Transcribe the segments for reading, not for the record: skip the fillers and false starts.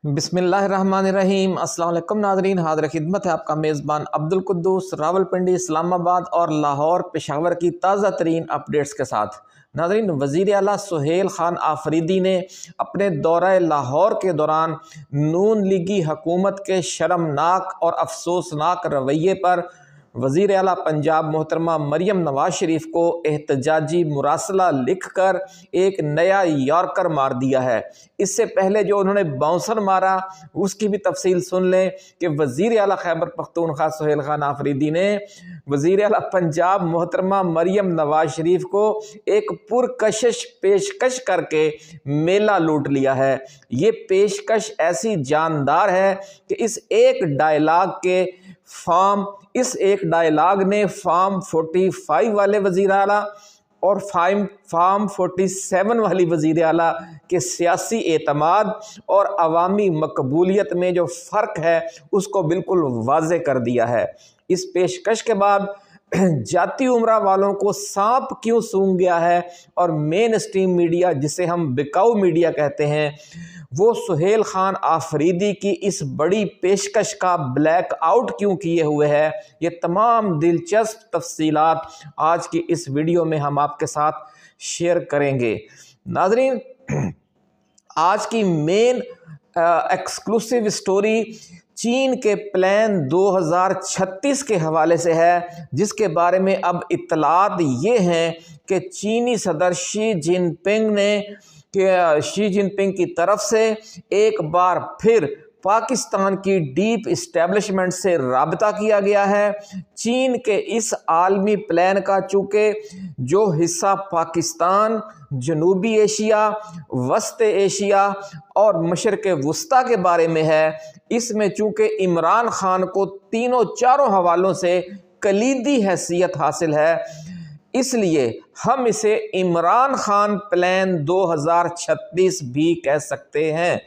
बिस्मिल्लाहिर्रहमानिर्रहीम। अस्सलाम वालेकुम नाज़रीन, हाज़िर खिदमत है आपका मेज़बान अब्दुल कुद्दूस रावलपिंडी, इस्लामाबाद और लाहौर पेशावर की ताज़ा तरीन अपडेट्स के साथ। नाज़रीन, वज़ीर आला सुहेल खान आफरीदी ने अपने दौरा लाहौर के दौरान नून लीगी हुकूमत के शर्मनाक और अफसोसनाक रवैये पर वज़ीर आला पंजाब मोहतरमा मरियम नवाज शरीफ को एहतजाजी मुरासला लिख कर एक नया यॉर्कर मार दिया है। इससे पहले जो उन्होंने बाउंसर मारा उसकी भी तफसील सुन लें कि वज़ीर आला खैबर पख्तूनख्वा सुहेल खान आफरीदी ने वज़ीर आला पंजाब मोहतरमा मरियम नवाज शरीफ को एक पुरकशिश पेशकश करके मेला लूट लिया है। ये पेशकश ऐसी जानदार है कि इस एक डायलॉग ने फार्म 45 वाले वज़ीर आला और फार्म 47 वाली वज़ीर आला के सियासी एतमाद और अवामी मकबूलियत में जो फ़र्क है उसको बिल्कुल वाज़े कर दिया है। इस पेशकश के बाद जाती उम्रा वालों को सांप क्यों सूंघ गया है और मेन स्ट्रीम मीडिया, जिसे हम बिकाऊ मीडिया कहते हैं, वो सुहेल खान आफरीदी की इस बड़ी पेशकश का ब्लैक आउट क्यों किए हुए है, ये तमाम दिलचस्प तफसीलात आज की इस वीडियो में हम आपके साथ शेयर करेंगे। नाज़रीन, आज की मेन एक्सक्लूसिव स्टोरी चीन के प्लान 2036 के हवाले से है, जिसके बारे में अब इत्तलात ये हैं कि चीनी सदर शी जिनपिंग की तरफ से एक बार फिर पाकिस्तान की डीप इस्टेब्लिशमेंट से राबता किया गया है। चीन के इस आलमी प्लान का चूँकि जो हिस्सा पाकिस्तान, जनूबी एशिया, वस्त एशिया और मशरक़ वस्ता के बारे में है, इसमें चूँकि इमरान खान को तीनों चारों हवालों से कलीदी हैसियत हासिल है, इसलिए हम इसे इमरान खान प्लान 2036 भी कह सकते हैं।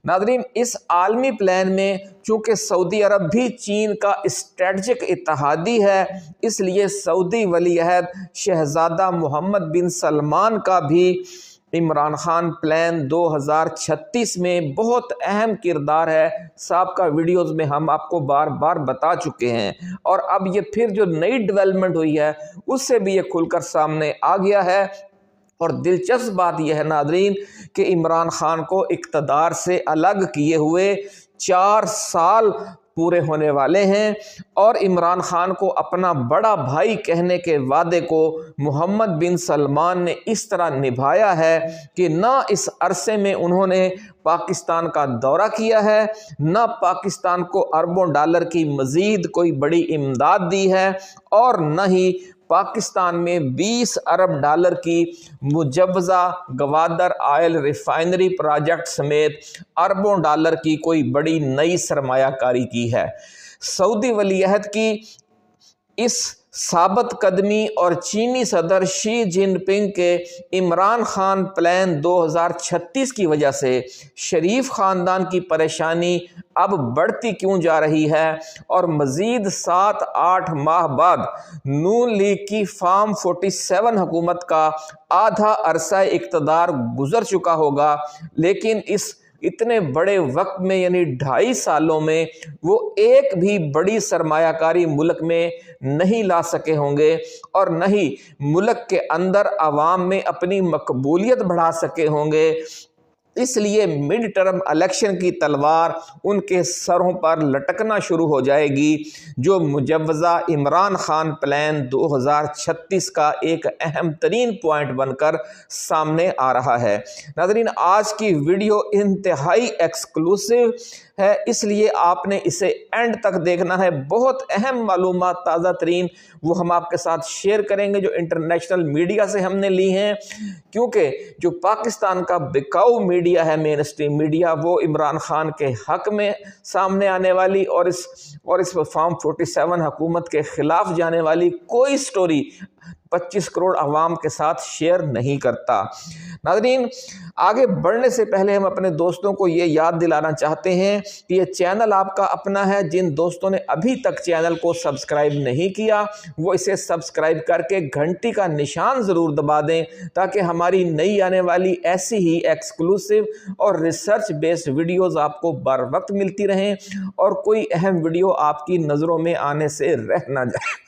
नाज़रीन, इस आलमी प्लान में चूँकि सऊदी अरब भी चीन का स्ट्रेटजिक इत्तेहादी है, इसलिए सऊदी वलीअहद शहज़ादा मोहम्मद बिन सलमान का भी इमरान खान प्लान 2036 में बहुत अहम किरदार है। साबका वीडियोज़ में हम आपको बार बार बता चुके हैं और अब ये फिर जो नई डेवलपमेंट हुई है उससे भी ये खुलकर सामने आ गया है। और दिलचस्प बात यह है नाज़रीन कि इमरान खान को इक़्तिदार से अलग किए हुए 4 साल पूरे होने वाले हैं और इमरान खान को अपना बड़ा भाई कहने के वादे को मोहम्मद बिन सलमान ने इस तरह निभाया है कि ना इस अरसे में उन्होंने पाकिस्तान का दौरा किया है, ना पाकिस्तान को अरबों डॉलर की मज़ीद कोई बड़ी इमदाद दी है और न ही पाकिस्तान में 20 अरब डॉलर की मुजव्वज़ा गवादर ऑयल रिफाइनरी प्रोजेक्ट समेत अरबों डॉलर की कोई बड़ी नई सरमायाकारी की है। सऊदी वलीअहद की इस साबित कदमी और चीनी सदर शी जिनपिंग के इमरान खान प्लान 2036 की वजह से शरीफ ख़ानदान की परेशानी अब बढ़ती क्यों जा रही है और मज़ीद 7-8 माह बाद नून लीग की फार्म 47 हुकूमत का आधा अरसा इक़्तिदार गुजर चुका होगा, लेकिन इस इतने बड़े वक्त में यानी 2.5 सालों में वो एक भी बड़ी सरमायाकारी मुल्क में नहीं ला सके होंगे और न ही मुल्क के अंदर आवाम में अपनी मकबूलियत बढ़ा सके होंगे। इसलिए मिड टर्म इलेक्शन की तलवार उनके सरों पर लटकना शुरू हो जाएगी, जो मुजव्वज़ा इमरान खान प्लान 2036 का एक अहम तरीन पॉइंट बनकर सामने आ रहा है। नाज़रीन, आज की वीडियो इंतहाई एक्सक्लूसिव है, इसलिए आपने इसे एंड तक देखना है। बहुत अहम मालूमात ताज़ा तरीन वो हम आपके साथ शेयर करेंगे जो इंटरनेशनल मीडिया से हमने ली हैं, क्योंकि जो पाकिस्तान का बिकाऊ मीडिया है, मेन स्ट्रीम मीडिया, वो इमरान खान के हक में सामने आने वाली और इस फार्म 47 हुकूमत के ख़िलाफ़ जाने वाली कोई स्टोरी 25 करोड़ अवाम के साथ शेयर नहीं करता। नाज़रीन, आगे बढ़ने से पहले हम अपने दोस्तों को ये याद दिलाना चाहते हैं कि ये चैनल आपका अपना है। जिन दोस्तों ने अभी तक चैनल को सब्सक्राइब नहीं किया वो इसे सब्सक्राइब करके घंटी का निशान ज़रूर दबा दें, ताकि हमारी नई आने वाली ऐसी ही एक्सक्लूसिव और रिसर्च बेस्ड वीडियोज़ आपको बर वक्त मिलती रहें और कोई अहम वीडियो आपकी नज़रों में आने से रह ना जाए।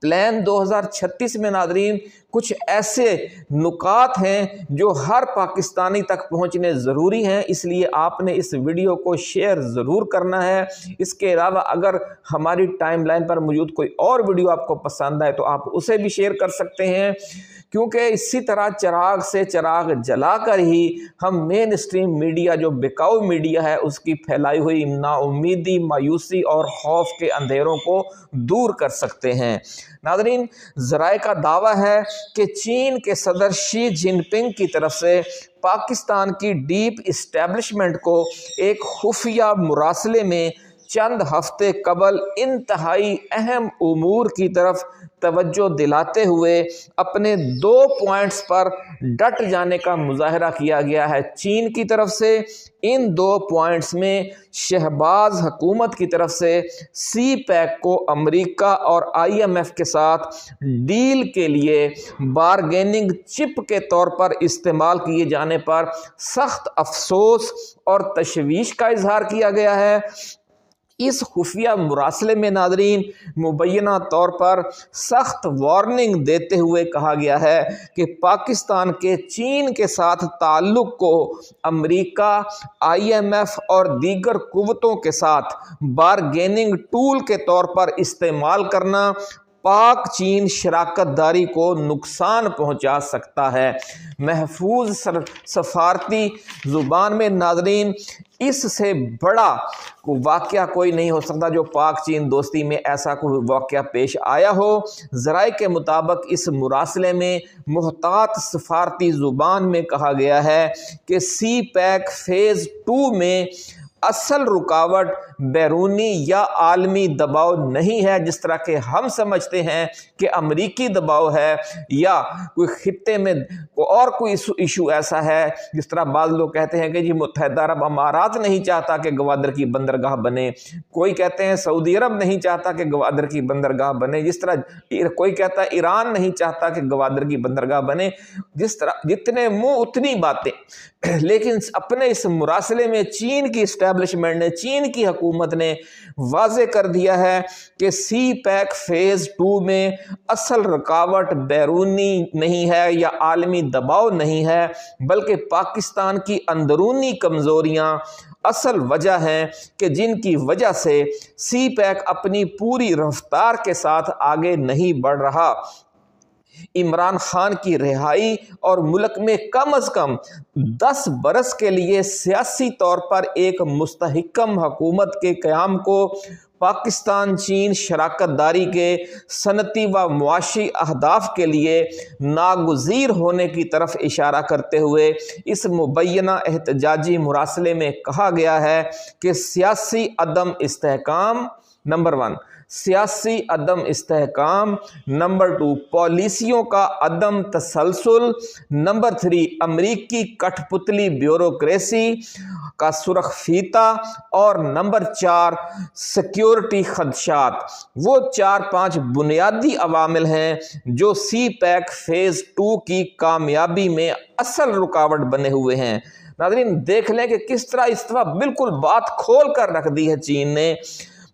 प्लान 2036 में नाज़रीन कुछ ऐसे नुकात हैं जो हर पाकिस्तानी तक पहुंचने ज़रूरी हैं, इसलिए आपने इस वीडियो को शेयर ज़रूर करना है। इसके अलावा अगर हमारी टाइमलाइन पर मौजूद कोई और वीडियो आपको पसंद आए तो आप उसे भी शेयर कर सकते हैं, क्योंकि इसी तरह चिराग से चिराग जलाकर ही हम मेन स्ट्रीम मीडिया जो बिकाऊ मीडिया है उसकी फैलाई हुई नाउम्मीदी, मायूसी और खौफ के अंधेरों को दूर कर सकते हैं। नाज़रीन, ज़राए का दावा है कि चीन के सदर शी जिनपिंग की तरफ से पाकिस्तान की डीप इस्टेब्लिशमेंट को एक खुफिया मुरासले में चंद हफ्ते कबल इंतहाई अहम उमूर की तरफ तवज्जो दिलाते हुए अपने 2 पॉइंट्स पर डट जाने का मुजाहरा किया गया है चीन की तरफ से। इन 2 पॉइंट्स में शहबाज हुकूमत की तरफ से सी पैक को अमेरिका और IMF के साथ डील के लिए बारगेनिंग चिप के तौर पर इस्तेमाल किए जाने पर सख्त अफसोस और तशवीश का इजहार किया गया है। इस खुफिया मुरासले में नाज़रीन मुबैना तौर पर सख्त वार्निंग देते हुए कहा गया है कि पाकिस्तान के चीन के साथ ताल्लुक़ को अमेरिका, IMF और दीगर कुव्वतों के साथ बारगेनिंग टूल के तौर पर इस्तेमाल करना पाक चीन शराकतदारी को नुकसान पहुंचा सकता है। महफूज सफारती ज़ुबान में नाज़रीन इससे बड़ा वाक़या कोई नहीं हो सकता जो पाक चीन दोस्ती में ऐसा कोई वाक़या पेश आया हो। ज़राए के मुताबिक इस मुरासले में मुहतात सफारती ज़ुबान में कहा गया है कि सी पैक फ़ेज़ 2 में असल रुकावट बैरूनी या आलमी दबाव नहीं है, जिस तरह के हम समझते हैं कि अमरीकी दबाव है या कोई खित्ते में और कोई इशू ऐसा है। जिस तरह बाज़ लोग कहते हैं कि जी मुत्तहिदा अरब अमारात नहीं चाहता कि गवादर की बंदरगाह बने, कोई कहते हैं सऊदी अरब नहीं चाहता कि गवादर की बंदरगाह बने, जिस तरह कोई कहता है ईरान नहीं चाहता कि गवादर की बंदरगाह बने। जिस तरह जितने मुँह उतनी बातें, लेकिन अपने इस मुरासले में चीन की इस्टेब्लिशमेंट ने, चीन की हुकूमत ने वाज़े कर दिया है कि सी पैक फ़ेज़ 2 में असल रुकावट बैरूनी नहीं है या आलमी दबाव नहीं है, बल्कि पाकिस्तान की अंदरूनी कमज़ोरियाँ असल वजह हैं कि जिनकी वजह से सी पैक अपनी पूरी रफ्तार के साथ आगे नहीं बढ़ रहा। इमरान खान की रिहाई और मुल्क में कम अज़ कम 10 बरस के लिए सियासी तौर पर एक मुस्तहकम हुकूमत के क़याम को पाकिस्तान चीन शराकतदारी के सनती व मुआशी अहदाफ के लिए नागुज़ीर होने की तरफ इशारा करते हुए इस मुबैना एहतजाजी मुरासले में कहा गया है कि सियासी अदम इस्तेहकाम नंबर 1, सियासी अदम इस्तेहकाम नंबर 2, पॉलिसियों का अदम तसलसल नंबर 3, अमरीकी कठपुतली ब्यूरोक्रेसी का सुरख फीता और नंबर 4, सिक्योरिटी खदशात। वो 4-5 बुनियादी अवामिल हैं जो सी पैक फ़ेज़ 2 की कामयाबी में असल रुकावट बने हुए हैं। नाज़रीन, देख लें कि किस तरह इस दफ़ा बिल्कुल बात खोल कर रख दी है चीन ने।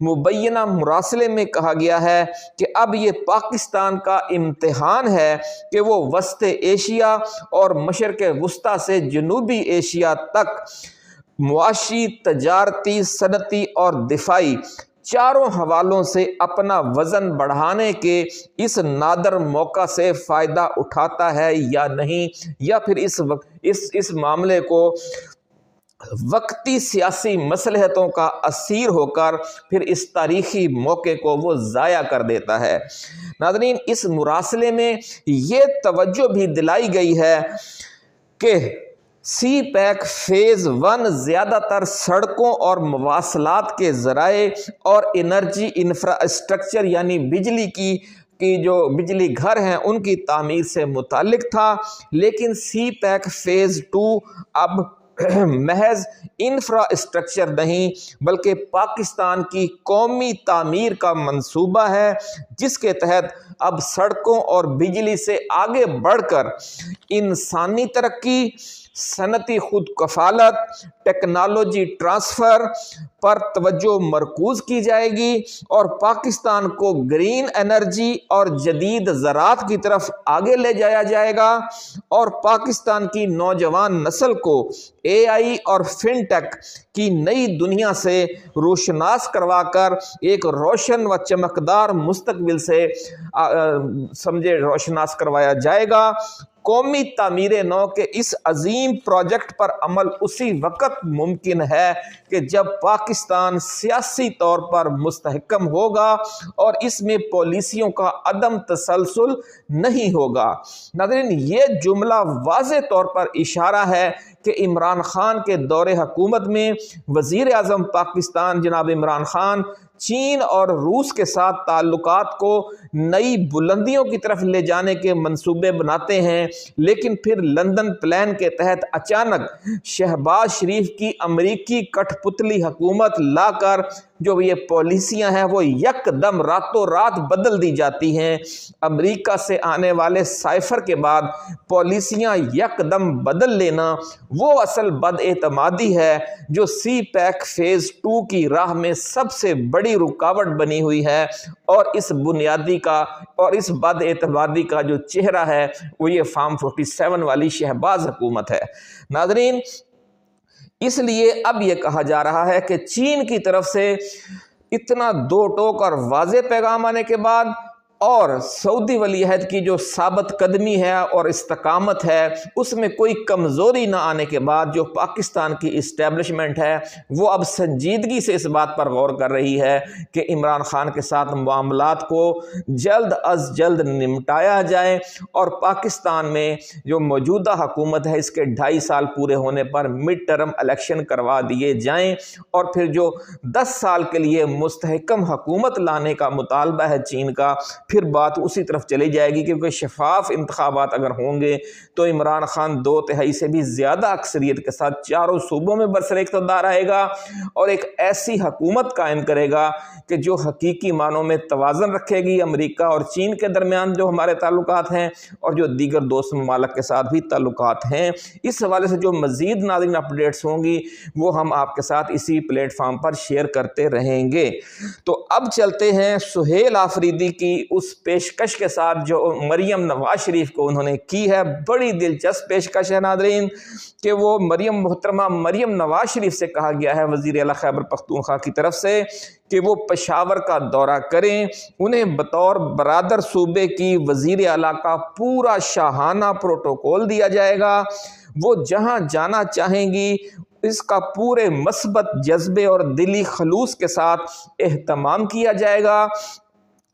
मुबैना मुरासले में कहा गया है कि अब ये पाकिस्तान का इम्तिहान है कि वो वस्ते एशिया और मशरक़ वस्ता से जनूबी एशिया तक मुआशी, तजारती, सनती और दिफाई चारों हवालों से अपना वज़न बढ़ाने के इस नादर मौका से फ़ायदा उठाता है या नहीं, या फिर इस मामले को वक्ती सियासी मसलहतों का असीर होकर फिर इस तारीखी मौके को वो ज़ाया कर देता है। नाज़रीन, इस मुरासले में ये तवज्जो भी दिलाई गई है कि सी पैक फ़ेज़ 1 ज़्यादातर सड़कों और मवासलात के ज़राए और एनर्जी इंफ्रास्ट्रक्चर यानी बिजली کی جو بجلی گھر ہیں ان کی تعمیر سے متعلق تھا، لیکن سی پیک فیز 2 اب محض انفراسٹرکچر نہیں بلکہ پاکستان کی قومی تعمیر کا منصوبہ ہے، جس کے تحت اب سڑکوں اور بجلی سے آگے بڑھ کر انسانی ترقی، صنعتی خود کفالت، ٹیکنالوجی ٹرانسفر پر توجہ مرکوز کی جائے گی اور پاکستان کو گرین انرجی اور جدید زراعت کی طرف آگے لے جایا جائے گا، اور پاکستان کی نوجوان نسل کو اے آئی اور فن ٹیک کی نئی دنیا سے روشناس کروا کر ایک روشن و چمکدار مستقبل سے روشناس کروایا جائے گا۔ قومی تعمیر نو کے اس عظیم پروجیکٹ پر عمل اسی وقت ممکن ہے کہ جب پاکستان سیاسی طور پر مستحکم ہوگا اور اس میں پالیسیوں کا عدم تسلسل نہیں ہوگا۔ ناظرین، یہ جملہ واضح طور پر اشارہ ہے کہ عمران خان کے دور حکومت میں وزیر اعظم پاکستان جناب عمران خان چین اور روس کے ساتھ تعلقات کو نئی بلندیوں کی طرف لے جانے کے منصوبے بناتے ہیں، لیکن پھر لندن پلان کے تحت اچانک شہباز شریف کی امریکی کٹھ پتلی حکومت لا کر جو یہ پالیسیاں ہیں وہ یک دم راتوں رات بدل دی جاتی ہیں۔ امریکہ سے آنے والے سائفر کے بعد پالیسیاں یک دم بدل لینا وہ اصل بد اعتمادی ہے جو سی پیک فیز 2 کی راہ میں سب سے بڑی رکاوٹ بنی ہوئی ہے، اور اس بنیادی کا اور اس بد اعتمادی کا جو چہرہ ہے وہ یہ فارم 47 والی شہباز حکومت ہے۔ ناظرین، اس لیے اب یہ کہا جا رہا ہے کہ چین کی طرف سے اتنا دو ٹوک اور واضح پیغام آنے کے بعد اور سعودی ولی عہد کی جو ثابت قدمی ہے اور استقامت ہے اس میں کوئی کمزوری نہ آنے کے بعد جو پاکستان کی اسٹیبلشمنٹ ہے وہ اب سنجیدگی سے اس بات پر غور کر رہی ہے کہ عمران خان کے ساتھ معاملات کو جلد از جلد نمٹایا جائے، اور پاکستان میں جو موجودہ حکومت ہے اس کے 2.5 سال پورے ہونے پر مڈ ٹرم الیکشن کروا دیے جائیں، اور پھر جو 10 سال کے لیے مستحکم حکومت لانے کا مطالبہ ہے چین کا، پھر بات اسی طرف چلی جائے گی، کیونکہ شفاف انتخابات اگر ہوں گے تو عمران خان 2/3 سے بھی زیادہ اکثریت کے ساتھ چاروں صوبوں میں برسر اقتدار آئے گا اور ایک ایسی حکومت قائم کرے گا کہ جو حقیقی معنوں میں توازن رکھے گی امریکہ اور چین کے درمیان جو ہمارے تعلقات ہیں اور جو دیگر دوست ممالک کے ساتھ بھی تعلقات ہیں۔ اس حوالے سے جو مزید ناظرین اپڈیٹس ہوں گی وہ ہم آپ کے ساتھ اسی پلیٹ فارم پر شیئر کرتے رہیں گے۔ تو اب چلتے ہیں سہیل آفریدی کی اس پیشکش کے ساتھ جو مریم نواز شریف کو انہوں نے کی ہے۔ بڑی دلچسپ پیشکش ہے ناظرین کہ وہ محترمہ مریم نواز شریف سے کہا گیا ہے وزیر اعلیٰ خیبر پختونخوا کی طرف سے کہ وہ پشاور کا دورہ کریں، انہیں بطور برادر صوبے کی وزیر اعلیٰ کا پورا شاہانہ پروٹوکول دیا جائے گا، وہ جہاں جانا چاہیں گی اس کا پورے مثبت جذبے اور دلی خلوص کے ساتھ اہتمام کیا جائے گا۔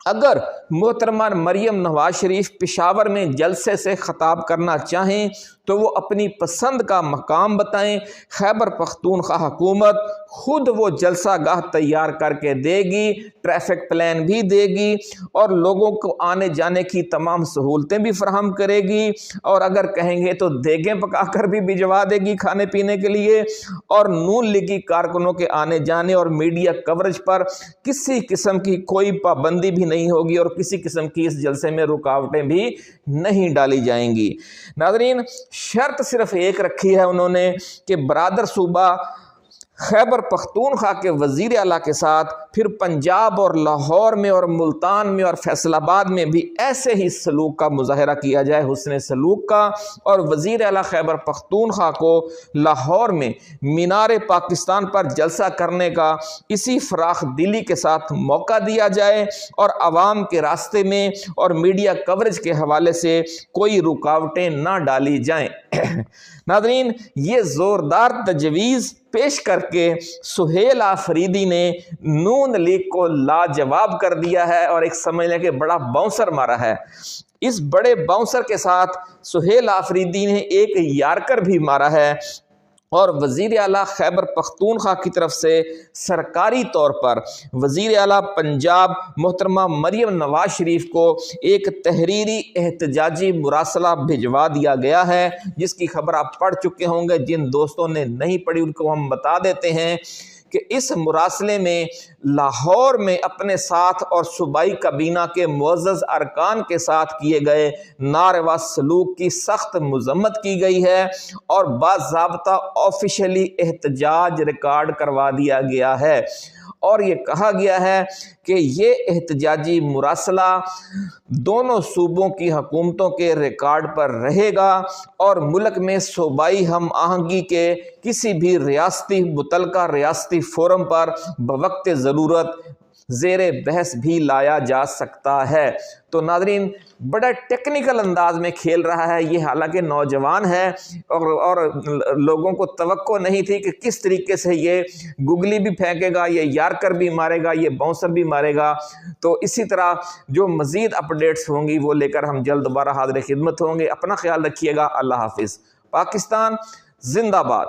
اگر محترمہ مریم نواز شریف پشاور میں جلسے سے خطاب کرنا چاہیں تو وہ اپنی پسند کا مقام بتائیں، خیبر پختونخوا حکومت خود وہ جلسہ گاہ تیار کر کے دے گی، ٹریفک پلان بھی دے گی اور لوگوں کو آنے جانے کی تمام سہولتیں بھی فراہم کرے گی، اور اگر کہیں گے تو دیگیں پکا کر بھی بھجوا دے گی کھانے پینے کے لیے، اور نون لیگی کارکنوں کے آنے جانے اور میڈیا کوریج پر کسی قسم کی کوئی پابندی بھی نہیں ہوگی اور کسی قسم کی اس جلسے میں رکاوٹیں بھی نہیں ڈالی جائیں گی۔ ناظرین، شرط صرف ایک رکھی ہے انہوں نے کہ برادر صوبہ خیبر پختونخوا کے وزیر اعلیٰ کے ساتھ پھر پنجاب اور لاہور میں اور ملتان میں اور فیصل آباد میں بھی ایسے ہی سلوک کا مظاہرہ کیا جائے، حسن سلوک کا، اور وزیر اعلیٰ خیبر پختونخوا کو لاہور میں مینار پاکستان پر جلسہ کرنے کا اسی فراخ دلی کے ساتھ موقع دیا جائے اور عوام کے راستے میں اور میڈیا کوریج کے حوالے سے کوئی رکاوٹیں نہ ڈالی جائیں۔ ناظرین، یہ زوردار تجویز پیش کر کے سہیل آفریدی نے نون لیگ کو لاجواب کر دیا ہے اور ایک سمجھ لیں کہ بڑا باؤنسر مارا ہے۔ اس بڑے باؤنسر کے ساتھ سہیل آفریدی نے ایک یارکر بھی مارا ہے، اور وزیر اعلیٰ خیبر پختونخوا کی طرف سے سرکاری طور پر وزیر اعلیٰ پنجاب محترمہ مریم نواز شریف کو ایک تحریری احتجاجی مراسلہ بھجوا دیا گیا ہے، جس کی خبر آپ پڑھ چکے ہوں گے۔ جن دوستوں نے نہیں پڑھی ان کو ہم بتا دیتے ہیں کہ اس مراسلے میں لاہور میں اپنے ساتھ اور صوبائی کابینہ کے معزز ارکان کے ساتھ کیے گئے ناروا سلوک کی سخت مذمت کی گئی ہے اور باضابطہ آفیشلی احتجاج ریکارڈ کروا دیا گیا ہے، اور یہ کہا گیا ہے کہ یہ احتجاجی مراسلہ دونوں صوبوں کی حکومتوں کے ریکارڈ پر رہے گا اور ملک میں صوبائی ہم آہنگی کے کسی بھی متعلقہ ریاستی فورم پر بوقت ضرورت زیر بحث بھی لایا جا سکتا ہے۔ تو ناظرین، بڑا ٹیکنیکل انداز میں کھیل رہا ہے یہ، حالانکہ نوجوان ہے اور لوگوں کو توقع نہیں تھی کہ کس طریقے سے یہ گگلی بھی پھینکے گا، یہ یارکر بھی مارے گا، یہ باؤنسر بھی مارے گا۔ تو اسی طرح جو مزید اپڈیٹس ہوں گی وہ لے کر ہم جلد دوبارہ حاضر خدمت ہوں گے۔ اپنا خیال رکھیے گا۔ اللہ حافظ۔ پاکستان زندہ باد۔